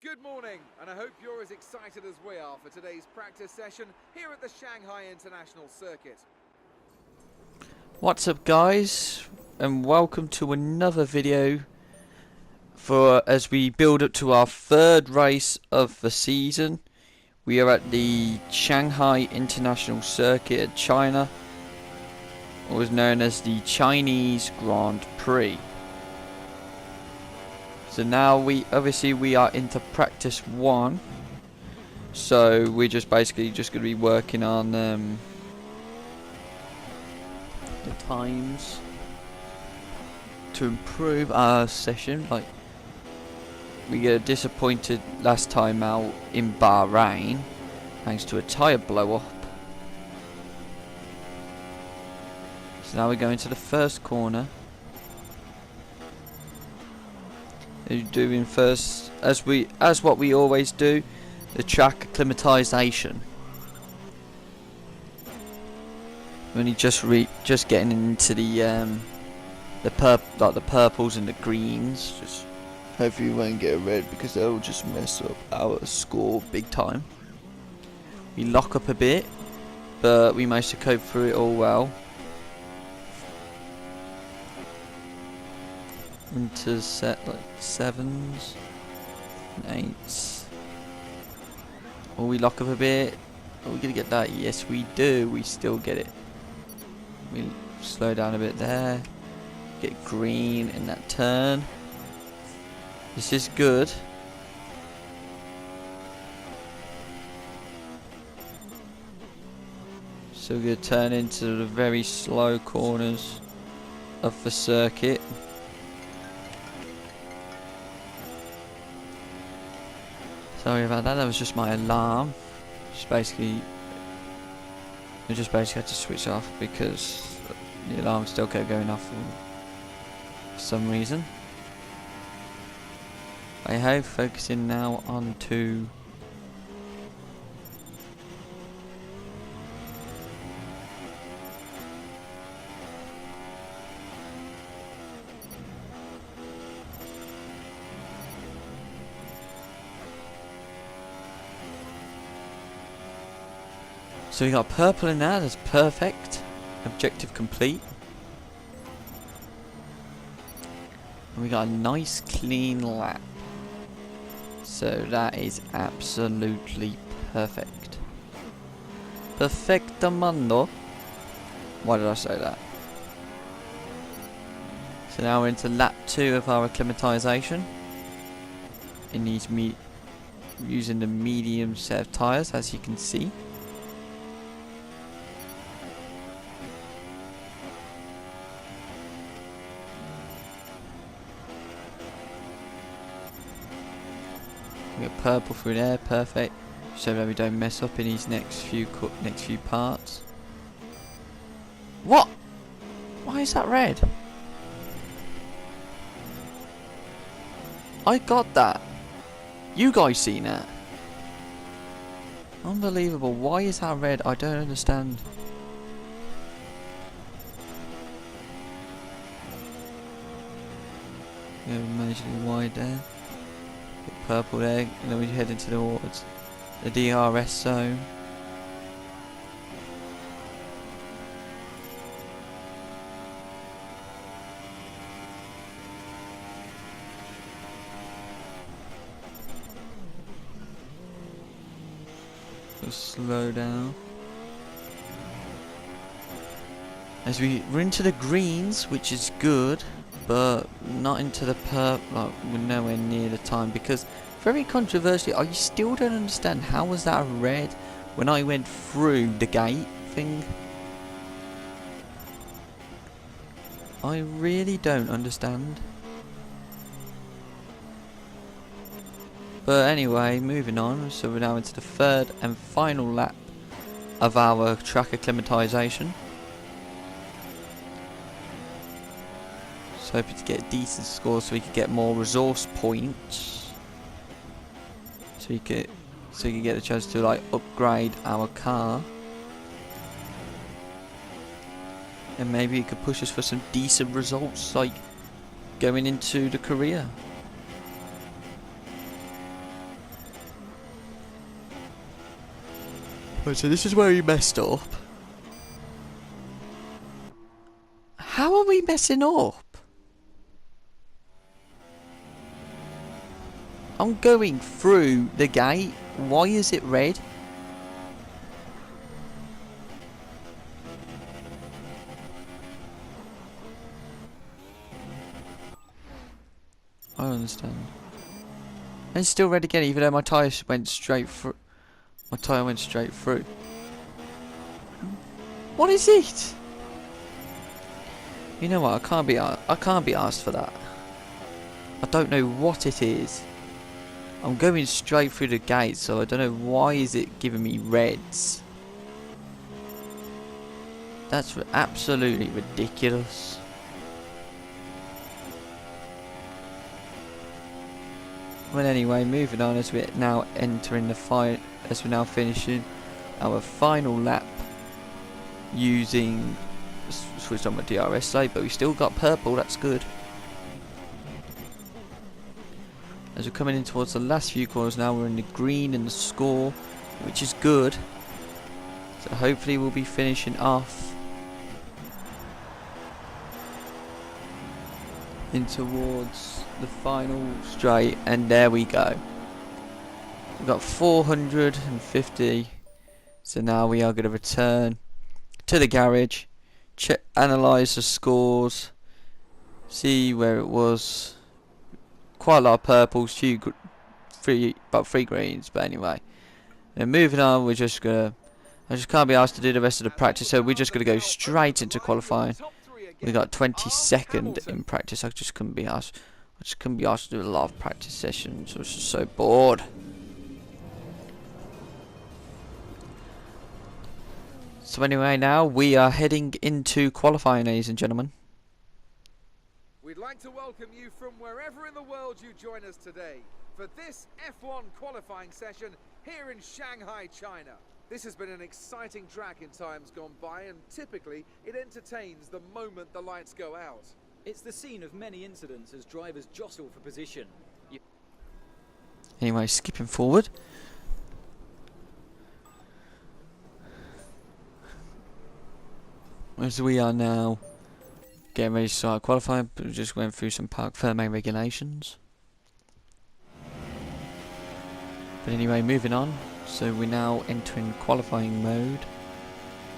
Good morning, and I hope you're as excited as we are for today's practice session here at the Shanghai International Circuit. What's up, guys, and welcome to another video as we build up to our third race of the season. We are at the Shanghai International Circuit at China, what was known as the Chinese Grand Prix. So now we are into practice one, so we're just basically going to be working on the times to improve our session. Like, we got disappointed last time out in Bahrain thanks to a tyre blow up. So now we're going to the first corner. Doing first, as what we always do, the track acclimatization. Only just getting into the purples and the greens. Just hopefully we won't get a red because that'll just mess up our score big time. We lock up a bit, but we managed to cope through it all well. Into set like 7s and 8s. Oh, we lock up a bit. Are we gonna get that? Yes, we do. We still get it. We slow down a bit there. Get green in that turn. This is good. So we're gonna turn into the very slow corners of the circuit. Sorry about that. That was just my alarm. I just basically had to switch off because the alarm still kept going off for some reason. I have focusing now on to so we got purple in there, that's perfect. Objective complete. And we got a nice clean lap. So that is absolutely perfect. Perfectamundo. Why did I say that? So now we're into lap 2 of our acclimatization. In these using the medium set of tyres, as you can see. We got purple through there, perfect. So that we don't mess up in these next few parts. What? Why is that red? I got that. You guys seen that? Unbelievable. Why is that red? I don't understand. We have majorly wide there. Purple there, and then we head into towards the DRS zone. Just slow down. As we're into the greens, which is good, but not into the purple. Like, we're nowhere near the time because, very controversially, I still don't understand how was that red when I went through the gate thing. I really don't understand. But anyway, moving on. So we're now into the third and final lap of our track acclimatization. So hoping to get a decent score so we can get more resource points. So you can get a chance to like upgrade our car. And maybe it could push us for some decent results like going into the career. Right, so this is where he messed up. How are we messing up? I'm going through the gate. Why is it red? I don't understand. And it's still red again, even though my tyre went straight through. My tyre went straight through. What is it? You know what? I can't be asked for that. I don't know what it is. I'm going straight through the gate, so I don't know why is it giving me reds. That's absolutely ridiculous. Well, anyway, moving on as we're now entering the fight, as we're now finishing our final lap using switched on my DRS side, but we still got purple. That's good. As we're coming in towards the last few corners now, we're in the green in the score, which is good. So hopefully we'll be finishing off in towards the final straight, and there we go. We've got 450. So now we are going to return to the garage, check, analyse the scores, see where it was. Quite a lot of purples, about three greens, but anyway. And moving on, I just can't be asked to do the rest of the practice, so we're just gonna go straight into qualifying. We got 22nd in practice. I just couldn't be asked. I just couldn't be asked to do a lot of practice sessions. I was just so bored. So anyway, now we are heading into qualifying, ladies and gentlemen. We'd like to welcome you from wherever in the world you join us today for this F1 qualifying session here in Shanghai, China. This has been an exciting track in times gone by, and typically it entertains the moment the lights go out. It's the scene of many incidents as drivers jostle for position. Anyway, skipping forward. As we are now getting ready to start qualifying, but we just went through some park Ferme regulations. But anyway, moving on. So we're now entering qualifying mode.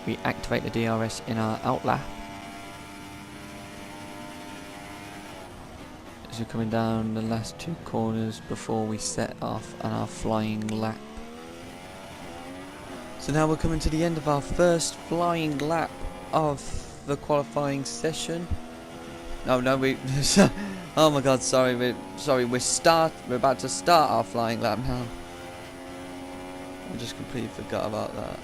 We activate the DRS in our out lap. As we're coming down the last two corners before we set off on our flying lap. So now we're coming to the end of our first flying lap of the qualifying session. No, we. Oh my God! Sorry, we're about to start our flying lap now. I just completely forgot about that.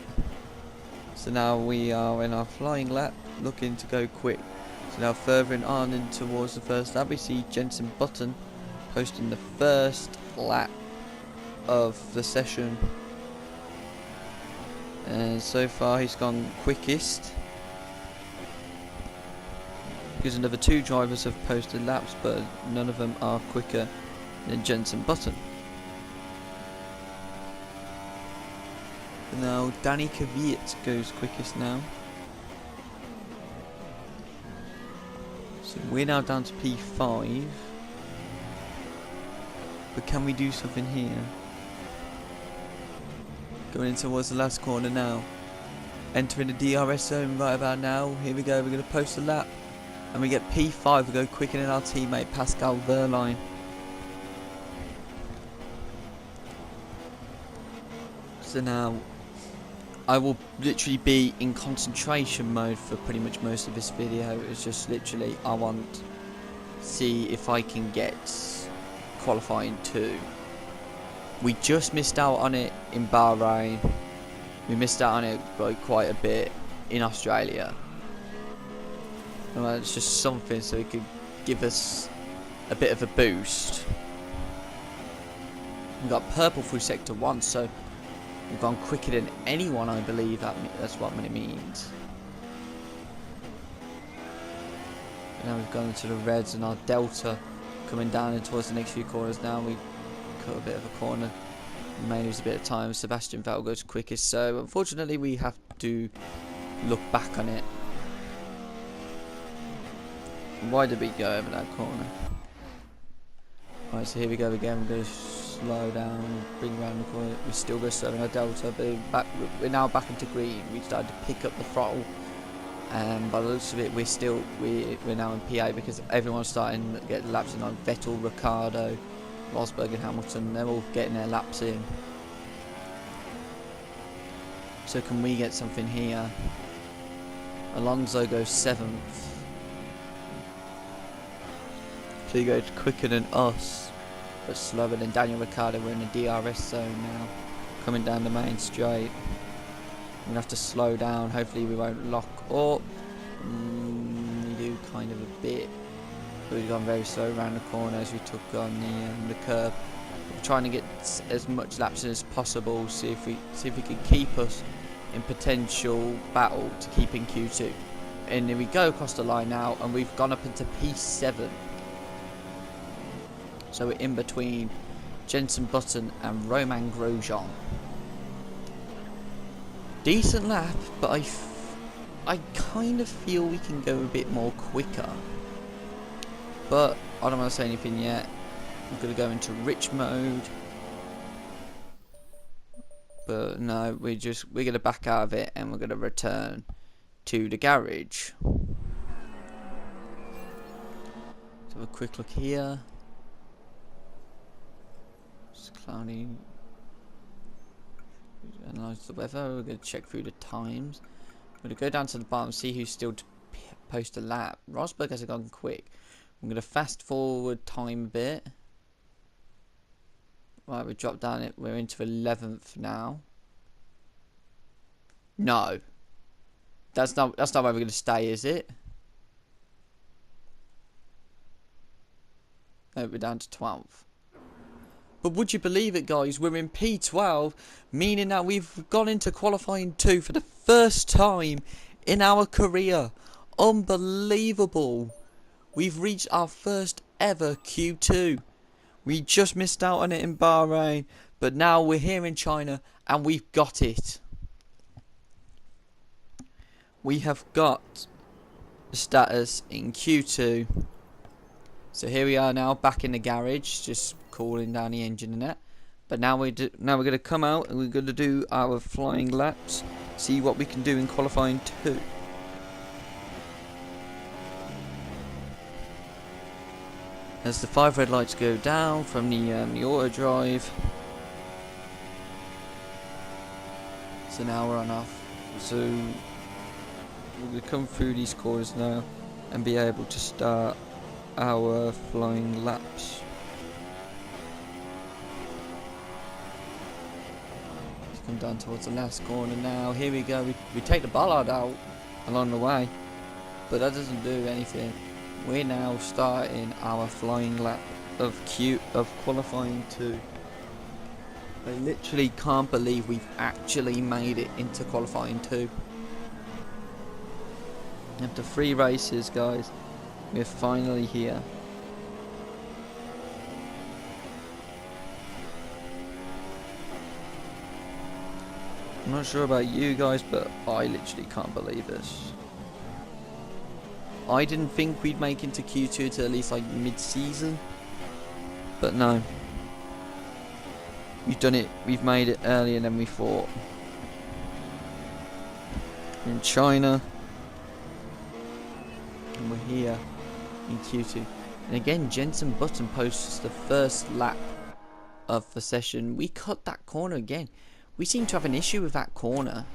So now we are in our flying lap, looking to go quick. So now furthering on in towards the first lap, we see Jensen Button posting the first lap of the session, and so far he's gone quickest. Because another two drivers have posted laps, but none of them are quicker than Jensen Button. Now Danny Kvyat goes quickest now. So we're now down to P5. But can we do something here? Going in towards the last corner now. Entering the DRS zone right about now. Here we go, we're going to post a lap. And we get P5, we go quicker than our teammate Pascal Wehrlein. So now, I will literally be in concentration mode for pretty much most of this video. It's just literally, I want to see if I can get qualifying 2. We just missed out on it in Bahrain. We missed out on it by quite a bit in Australia. Well, it's just something so it could give us a bit of a boost. We've got purple through sector 1, so we've gone quicker than anyone, I believe. That's what it means. And now we've gone into the reds and our delta coming down in towards the next few corners now. We cut a bit of a corner May lose a bit of time. Sebastian Vettel goes quickest, so unfortunately we have to look back on it. Why did we go over that corner? Right, so here we go again. We're going to slow down, bring around the corner. We still go slow in our delta, but we're now back into green. We started to pick up the throttle, and by the looks of it, we're now in PA because everyone's starting to get laps in on Vettel, Ricciardo, Rosberg, and Hamilton. They're all getting their laps in. So can we get something here? Alonso goes 7th. So he goes quicker than us, but slower than Daniel Ricciardo. We're in the DRS zone now, coming down the main straight. We're going to have to slow down. Hopefully we won't lock up. We do kind of a bit, but we've gone very slow around the corner as we took on the curb. We're trying to get as much laps in as possible, see if we can keep us in potential battle to keep in Q2. And then we go across the line now, and we've gone up into P7. So we're in between Jenson Button and Romain Grosjean. Decent lap, but I kind of feel we can go a bit more quicker. But I don't want to say anything yet. I'm going to go into rich mode. But no, we're going to back out of it and we're going to return to the garage. So a quick look here. It's cloudy. Analyze the weather. We're going to check through the times. We're going to go down to the bottom, see who's still to post a lap. Rosberg hasn't gone quick. I'm going to fast forward time a bit. Right, we dropped down it. We're into 11th now. No, that's not where we're going to stay, is it? No, we're down to 12th. But would you believe it, guys? We're in P12, meaning that we've gone into qualifying 2 for the first time in our career. Unbelievable. We've reached our first ever Q2. We just missed out on it in Bahrain, but now we're here in China and we've got it. We have got the status in Q2. So here we are now, back in the garage, just cooling down the engine and that. But now we're going to come out and we're going to do our flying laps, see what we can do in qualifying 2. As the 5 red lights go down from the auto drive. So now we're on off. So we're going to come through these corners now and be able to start our flying laps. Let's come down towards the last corner now. Here we go. We take the bollard out along the way, but that doesn't do anything. We're now starting our flying lap of qualifying 2. I literally can't believe we've actually made it into qualifying 2. After 3 races, guys, we're finally here. I'm not sure about you guys, but I literally can't believe this. I didn't think we'd make into Q2 to at least like mid-season, but no. We've done it, we've made it earlier than we thought. We're in China, and we're here in Q2. And again, Jenson Button posts the first lap of the session. We cut that corner again. We seem to have an issue with that corner,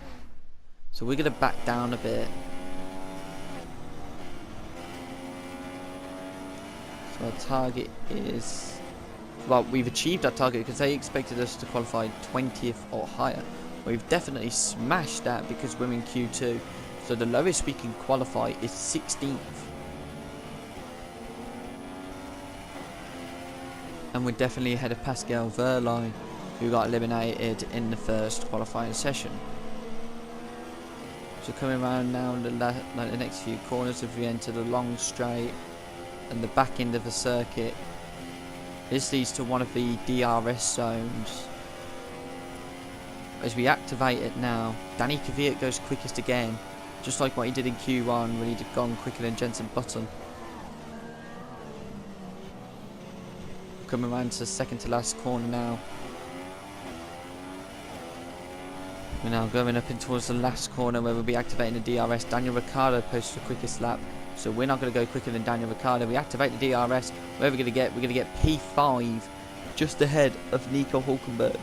so we're going to back down a bit. So our target is, well, we've achieved our target because they expected us to qualify 20th or higher. We've definitely smashed that because we're in Q2. So the lowest we can qualify is 16th. And we're definitely ahead of Pascal Wehrlein, who got eliminated in the first qualifying session. So coming around now in the next few corners, if we enter the long straight and the back end of the circuit, this leads to one of the DRS zones. as we activate it now, Danny Kvyat goes quickest again, just like what he did in Q1 when he'd gone quicker than Jenson Button. Coming around to the second to last corner now. We're now going up in towards the last corner where we'll be activating the DRS. Daniel Ricciardo posted the quickest lap, so we're not going to go quicker than Daniel Ricciardo. We activate the DRS. Where are we going to get? We're going to get P5, just ahead of Nico Hulkenberg.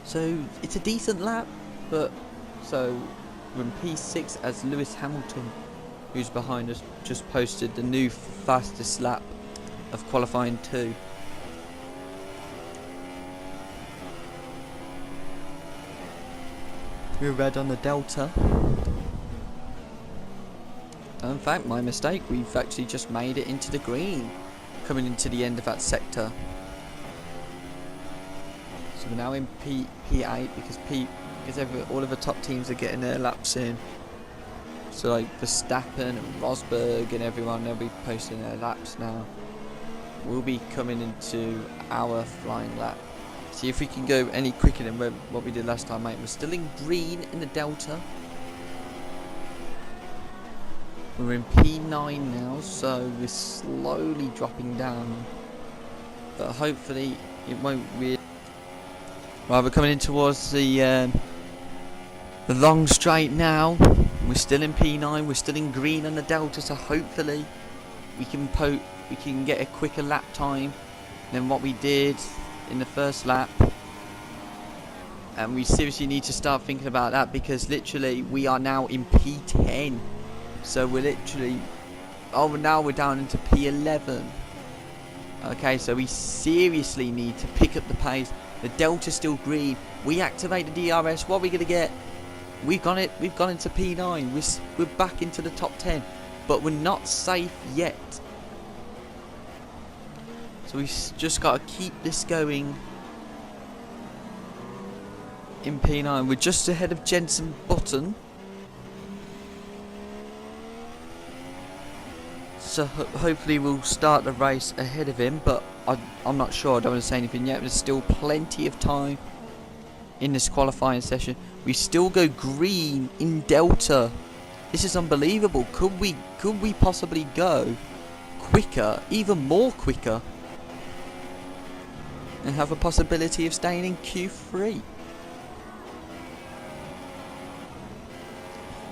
So it's a decent lap, but so we're in P6 as Lewis Hamilton, who's behind us, just posted the new fastest lap of qualifying 2. We're red on the Delta. In fact, my mistake, we've actually just made it into the green, coming into the end of that sector. So we're now in P8 because all of the top teams are getting their laps in. So like Verstappen and Rosberg and everyone, they'll be posting their laps now. We'll be coming into our flying lap. See if we can go any quicker than what we did last time, mate. We're still in green in the Delta. We're in P9 now, so we're slowly dropping down. But hopefully it won't really... Right, we're coming in towards the long straight now. We're still in P9, we're still in green on the Delta, so hopefully we can get a quicker lap time than what we did in the first lap. And we seriously need to start thinking about that, because literally we are now in P10. So we're literally... Oh, now we're down into P11. Okay, so we seriously need to pick up the pace. The Delta's still green. We activate the DRS. What are we going to get? We've gone into P9. We're back into the top 10. But we're not safe yet. So we've just got to keep this going. In P9. We're just ahead of Jenson Button. So hopefully we'll start the race ahead of him, but I'm not sure. I don't want to say anything yet. There's still plenty of time in this qualifying session. We still go green in Delta. This is unbelievable. Could we possibly go quicker, even more quicker, and have a possibility of staying in Q3?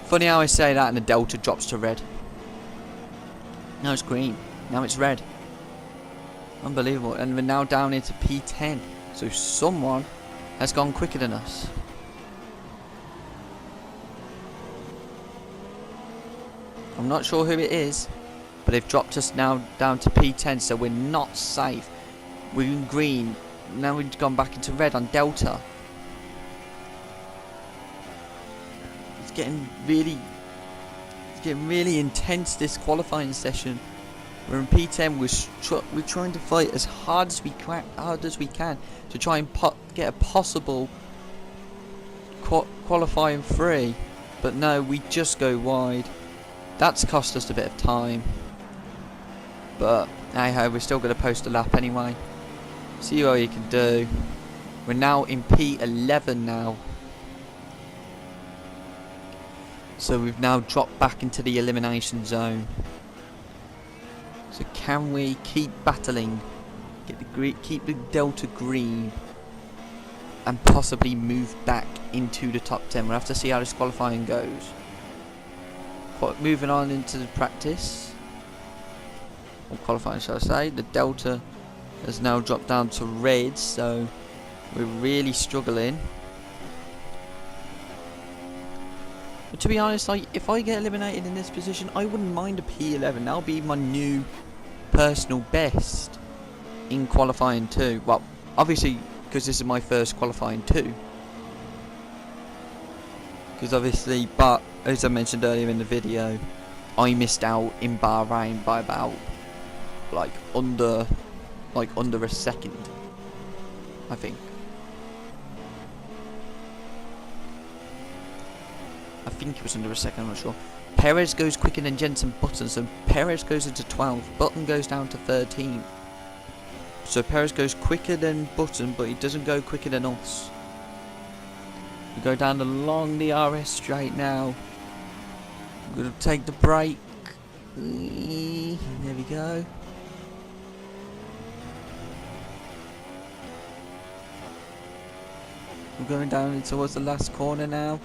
Funny how I say that and the Delta drops to red. Now it's green. Now it's red. Unbelievable. And we're now down into P10. So someone has gone quicker than us. I'm not sure who it is, but they've dropped us now down to P10, so we're not safe. We're in green. Now we've gone back into red on Delta. It's getting really intense, this qualifying session. We're in P10. We're trying to fight as hard as we can to try and get a possible qualifying 3, but no, we just go wide. That's cost us a bit of time, but hey-ho, we're still going to post a lap anyway. See what you can do. We're now in P11 now. So we've now dropped back into the elimination zone. So can we keep battling, keep the Delta green, and possibly move back into the top 10? We'll have to see how this qualifying goes. Moving on into the practice, or qualifying shall I say, the Delta has now dropped down to red, so we're really struggling. But to be honest, like, if I get eliminated in this position, I wouldn't mind a P11. That'll be my new personal best in qualifying 2. Well, obviously, because this is my first qualifying 2. Because obviously, but as I mentioned earlier in the video, I missed out in Bahrain by about under a second, I think. I think it was under a second, I'm not sure. Perez goes quicker than Jenson Button, so Perez goes into 12th. Button goes down to 13th. So Perez goes quicker than Button, but he doesn't go quicker than us. We go down along the RS straight now. We're going to take the brake. There we go. We're going down towards the last corner now.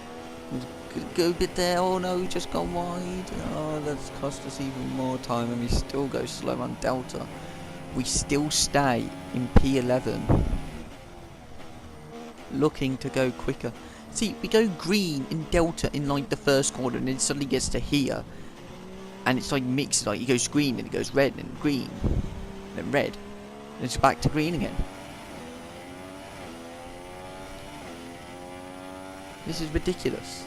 Go a bit there. Oh no, we just got wide. Oh, that's cost us even more time, and we still go slow on Delta. We still stay in P11, looking to go quicker. See, we go green in Delta in like the first corner, and then it suddenly gets to here, and it's like mixed. Like it goes green, and it goes red, and green, and then red, and it's back to green again. This is ridiculous.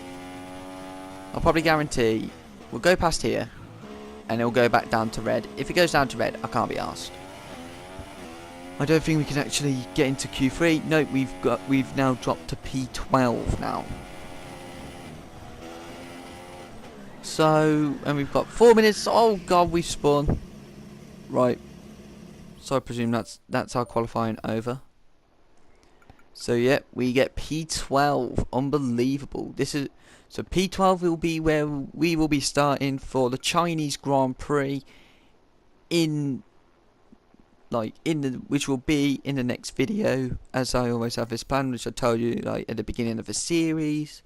I'll probably guarantee we'll go past here, and it'll go back down to red. If it goes down to red, I can't be arsed. I don't think we can actually get into Q3. No, we've now dropped to P12 now. So, and we've got 4 minutes. Oh god, we've spun. Right. So I presume that's our qualifying over. So yeah, we get P12. Unbelievable. This is so P12 will be where we will be starting for the Chinese Grand Prix which will be in the next video, as I always have this plan, which I told you like at the beginning of the series.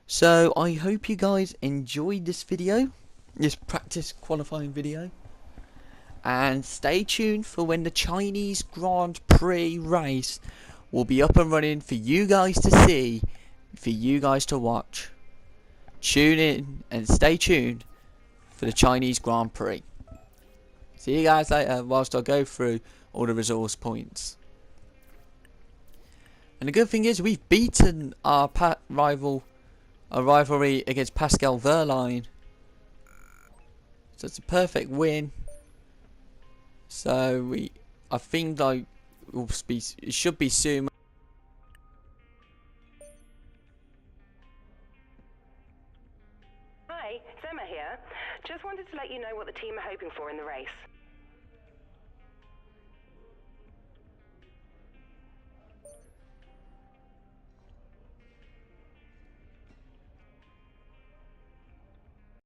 So I hope you guys enjoyed this video, this practice qualifying video, and stay tuned for when the Chinese Grand Prix race will be up and running for you guys to see, for you guys to watch. Tune in and stay tuned for the Chinese Grand Prix. See you guys later whilst I go through all the resource points. And the good thing is we've beaten our rivalry against Pascal Wehrlein. So it's a perfect win. So I think like it should be soon. Hi, it's Emma here. Just wanted to let you know what the team are hoping for in the race.